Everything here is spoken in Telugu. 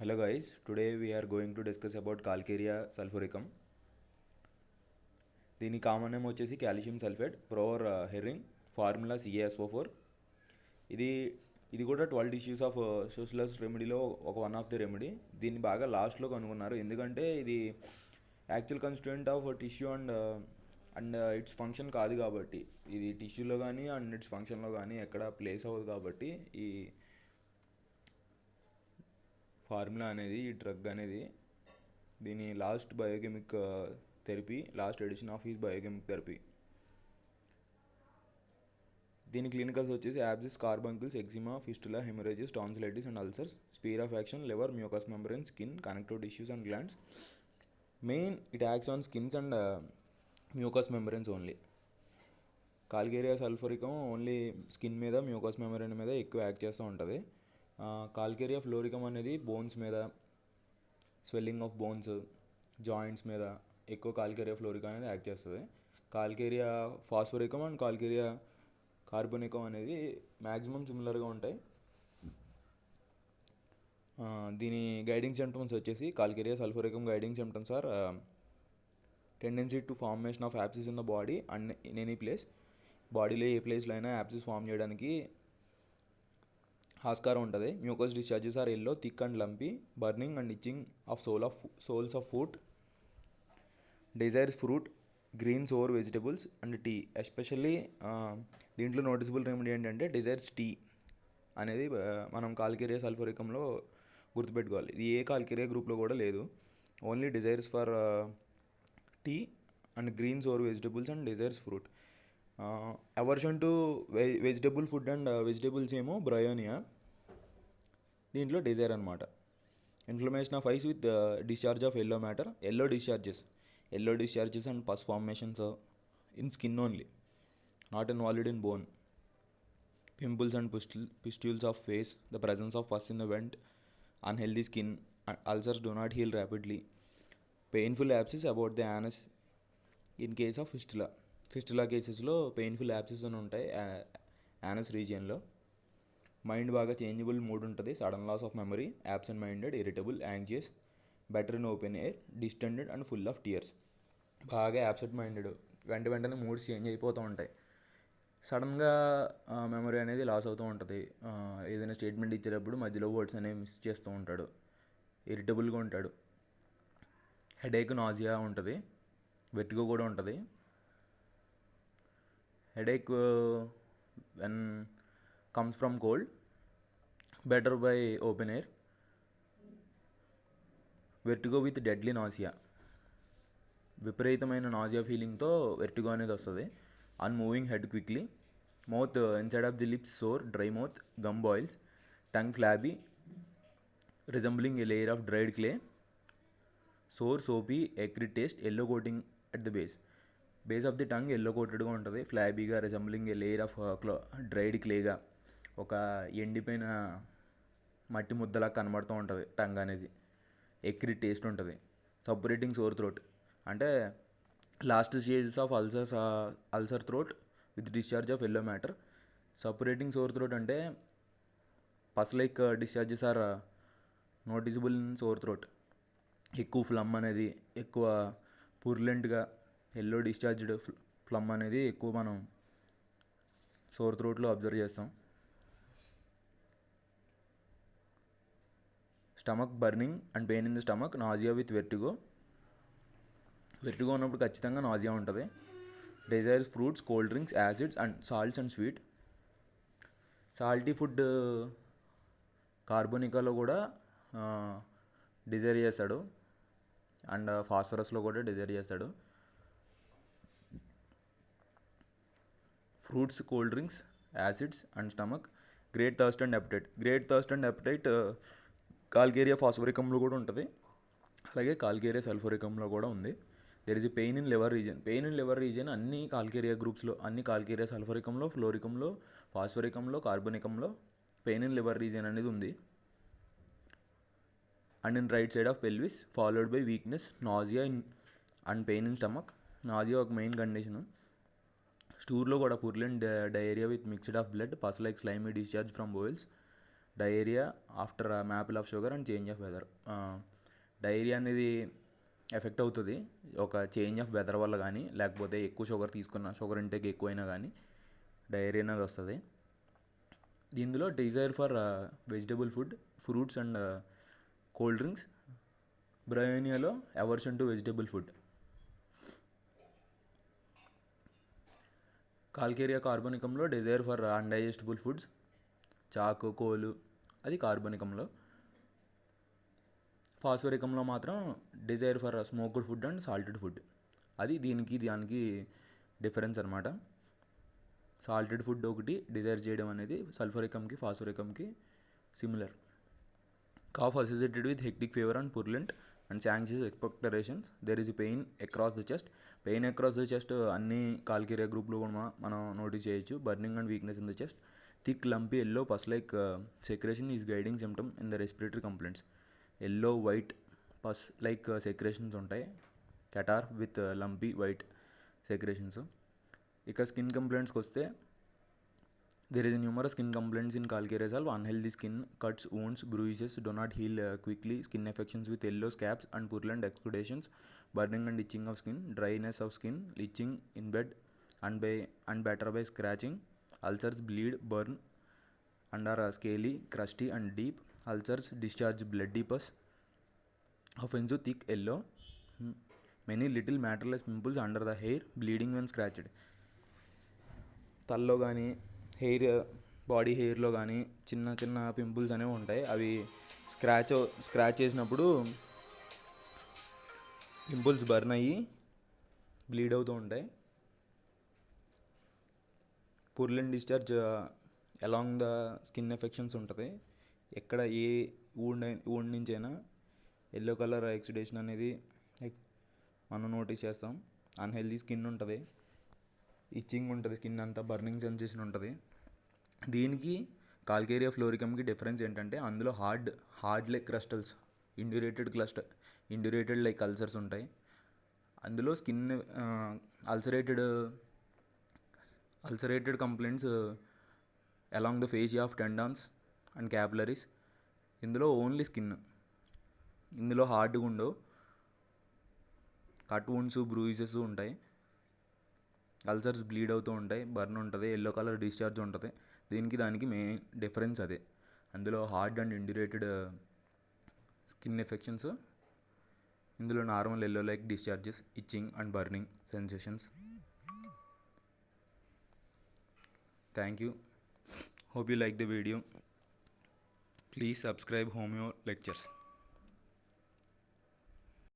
Hello guys, today we are going to discuss about Calcarea sulfuricum. దీని కామన్ నేమ్ వచ్చేసి కాల్షియం సల్ఫేట్ ప్రోర్ హెర్రింగ్ ఫార్ములా CaSO4. ఇది ఇది కూడా 12 టిష్యూస్ ఆఫ్ సోషలస్ రెమెడీలో ఒక వన్ ఆఫ్ ది రెమెడీ. దీన్ని బాగా లాస్ట్లో కనుగొన్నారు ఎందుకంటే ఇది actual constituent of tissue and it's function కాదు కాబట్టి, ఇది టిష్యూలో కానీ అండ్ ఇట్స్ ఫంక్షన్లో కానీ ఎక్కడ ప్లేస్ అవ్వదు కాబట్టి ఈ ఫార్ములా అనేది, ఈ డ్రగ్ అనేది దీని last biochemic therapy, last edition of is biochemic therapy. దీని క్లినికల్స్ వచ్చేసి abscess, carbuncles, eczema, fistula, haemorrhages, tonsillitis and ulcers, sphere of action, liver, mucous membrane, skin, connective tissues and glands. Main it acts on skins and mucous membranes only. Calcarea sulphuricum only skin మీద, మ్యూకస్ మెంబ్రెన్ మీద ఎక్కువ యాక్ట్ చేస్తూ ఉంటుంది. కాల్కేరియా ఫ్లోరికం అనేది బోన్స్ మీద, స్వెల్లింగ్ ఆఫ్ బోన్స్, జాయింట్స్ మీద ఎక్కువ కాల్కేరియా ఫ్లోరికం అనేది యాక్ట్ చేస్తుంది. Calcarea phosphoricum and calcarea carbonicum అనేది మ్యాక్సిమం సిమిలర్గా ఉంటాయి. దీని గైడింగ్ సిమ్టమ్స్ వచ్చేసి calcarea sulphuricum guiding symptoms are tendency to formation of abscess in the body and in any place. బాడీలో ఏ ప్లేస్లో అయినా యాప్సిస్ ఫామ్ చేయడానికి ఆస్కారం ఉంటుంది. Mucous discharges are yellow, thick and lumpy, burning and itching of soles of foot. Desires fruit, greens or vegetables and tea. Especially దీంట్లో నోటిసబుల్ రెమెడీ ఏంటంటే డిజైర్స్ టీ అనేది మనం కాల్కేరియా సల్ఫోరికంలో గుర్తుపెట్టుకోవాలి. ఇది ఏ కాల్కేరియా గ్రూప్లో కూడా లేదు. Only desires for tea and greens or vegetables and desires fruit. Aversion to vegetable food and vegetables ఏమో బ్రయోనియా, దీంట్లో డిజైర్ అనమాట. Inflammation of eyes with discharge of yellow matter, yellow discharges and pus formations in skin only, not involved in bone. Pimples and pustules of face, the presence of pus in the vent, unhealthy skin, ulcers do not heal rapidly. Painful abscess about the anus in case of fistula కేసెస్లో పెయిన్ఫుల్ యాప్సెస్ అని ఉంటాయి యానస్ రీజియన్లో. మైండ్ బాగా చేంజబుల్ మూడ్ ఉంటుంది, sudden loss of memory, absent minded, irritable, anxious, better in open air, distended and full of tears. బాగా యాబ్సెంట్ మైండెడ్, వెంటనే మూడ్స్ చేంజ్ అయిపోతూ ఉంటాయి. సడన్గా మెమరీ అనేది లాస్ అవుతూ ఉంటుంది. ఏదైనా స్టేట్మెంట్ ఇచ్చేటప్పుడు మధ్యలో వర్డ్స్ అనేవి మిస్ చేస్తూ ఉంటాడు. ఇరిటబుల్గా ఉంటాడు. హెడేక్, నాజియా ఉంటుంది. వెర్టిగో కూడా ఉంటుంది. Headache when comes from cold, better by open air. Vertigo with deadly nausea, విపరీతమైన నాజియా ఫీలింగ్తో వెర్టిగో అనేది వస్తుంది. Unmoving head quickly, mouth inside of the lips sore, dry mouth, gum boils, tongue flabby resembling a layer of dried clay, sour, soapy, acrid taste, yellow coating at the base of the tongue yellow కోటెడ్గా ఉంటుంది. ఫ్లాబీగా, resembling a layer of dried క్లేగా, ఒక ఎండిపోయిన మట్టి ముద్దలా కనబడుతూ ఉంటుంది టంగ్ అనేది. ఎక్రిడ్ టేస్ట్ ఉంటుంది. సపరేటింగ్ సోర్ థ్రోట్, అంటే last stages of ulcer throat with discharge of yellow matter. Separating sore throat అంటే pus like discharges are noticeable in sore throat. ఎక్కువ ఫ్లమ్ అనేది, ఎక్కువ పుర్లెంట్గా ఎల్లో డిశ్చార్జ్డ్ ఫ్లమ్ అనేది ఎక్కువ మనం సోర్ థ్రోట్లో అబ్జర్వ్ చేస్తాం. Stomach burning and pain in the stomach, nausea with vertigo ఉన్నప్పుడు ఖచ్చితంగా నాజియా ఉంటుంది. Desires fruits, cold drinks, acids and salts and sweet. Salty food కార్బోనికాలో కూడా డిజైర్ చేస్తాడు అండ్ ఫాస్ఫరస్లో కూడా డిజైర్ చేస్తాడు. Fruits, cold drinks, acids and stomach. Great thirst and appetite calcarea ఫాస్ఫోరికంలో కూడా ఉంటుంది, అలాగే కాల్కేరియా సల్ఫోరికంలో కూడా ఉంది. There is a pain in liver region అన్ని కాల్కేరియా గ్రూప్స్లో, అన్ని కాల్కేరియా సల్ఫోరికంలో, ఫ్లోరికంలో, ఫాస్ఫోరికంలో, కార్బోనికంలో పెయిన్ ఇన్ లివర్ రీజియన్ అనేది ఉంది. And in right side of pelvis, followed by weakness, nausea and pain in stomach. Nausea ఒక మెయిన్ కండిషను. స్టూర్లో కూడా purulent diarrhoea with mixed of blood, pus like slimy discharge from boils, diarrhoea after maple of sugar and change of weather. Diarrhoea అనేది ఎఫెక్ట్ అవుతుంది ఒక చేంజ్ ఆఫ్ వెదర్ వల్ల కానీ, లేకపోతే ఎక్కువ షుగర్ తీసుకున్న, షుగర్ ఇంటేక్ ఎక్కువైనా కానీ డయేరియా అనేది వస్తుంది. దీనిలో desire for vegetable food, fruits and cold drinks. బ్రయోనియాలో aversion to vegetable food. Calcarea కార్బోనికంలో desire for indigestible foods. Chalk, coal అది కార్బోనికంలో. ఫాస్ఫరికంలో మాత్రం desire for smoked food and salted food. అది దానికి డిఫరెన్స్ అనమాట. సాల్టెడ్ ఫుడ్ ఒకటి డిజైర్ చేయడం అనేది సల్ఫరికంకి, ఫాస్ఫరికంకి similar. Cough associated with hectic fever and purulent and anxious expectorations. There is pain across the chest. Pain across the chest అన్ని కాల్కేరియా గ్రూప్లో కూడా మనం నోటీస్ చేయొచ్చు. Burning and weakness in the chest. Thick lumpy yellow pus like secretion is guiding symptom in the respiratory complaints. Yellow white pus like secretions ఉంటాయి. Catarrh with lumpy white secretions. ఇక స్కిన్ కంప్లైంట్స్కి వస్తే there is numerous skin complaints in Calcareous Salve. Unhealthy skin, cuts, wounds, bruises do not heal quickly. Skin affections with yellow scabs and purulent exudations. Burning and itching of skin. Dryness of skin. Itching in bed and better by scratching. Ulcers bleed, burn and are scaly, crusty and deep. Ulcers discharge bloody pus. Offensive thick yellow. Many little matterless pimples under the hair. Bleeding when scratched. తల్లో కానీ బాడీ హెయిర్లో కానీ చిన్న చిన్న పింపుల్స్ అనేవి ఉంటాయి. అవి స్క్రాచ్ చేసినప్పుడు పింపుల్స్ బర్న్ అయ్యి బ్లీడ్ అవుతూ ఉంటాయి. Purulent discharge along the skin affections ఉంటుంది. ఎక్కడ ఏ ఊండ్ నుంచైనా ఎల్లో కలర్ ఎక్సుడేషన్ అనేది మనం నోటీస్ చేస్తాం. అన్హెల్దీ స్కిన్ ఉంటుంది, ఇచ్చింగ్ ఉంటుంది, స్కిన్ అంతా బర్నింగ్ సెన్సేషన్ ఉంటుంది. దీనికి కాల్కేరియా ఫ్లోరికమ్కి డిఫరెన్స్ ఏంటంటే అందులో hard like crystals, indurated like ulcers ఉంటాయి. అందులో skin ulcerated complaints along the fascia of tendons and capillaries. ఇందులో ఓన్లీ స్కిన్, ఇందులో హార్డ్గా ఉండవు. కట్ వూండ్స్, బ్రూయిసెస్ ఉంటాయి. అల్సర్స్ బ్లీడ్ అవుతూ ఉంటాయి, బర్న్ ఉంటుంది, ఎల్లో కలర్ డిశ్చార్జ్ ఉంటుంది. దానికి మెయిన్ డిఫరెన్స్ అదే. అందులో హార్డ్ అండ్ ఇండ్యూరేటెడ్ స్కిన్ ఎఫెక్షన్స్, ఇందులో normal yellow like discharges, itching and burning sensations. Thank you. Hope you like the video. Please subscribe homeo lectures.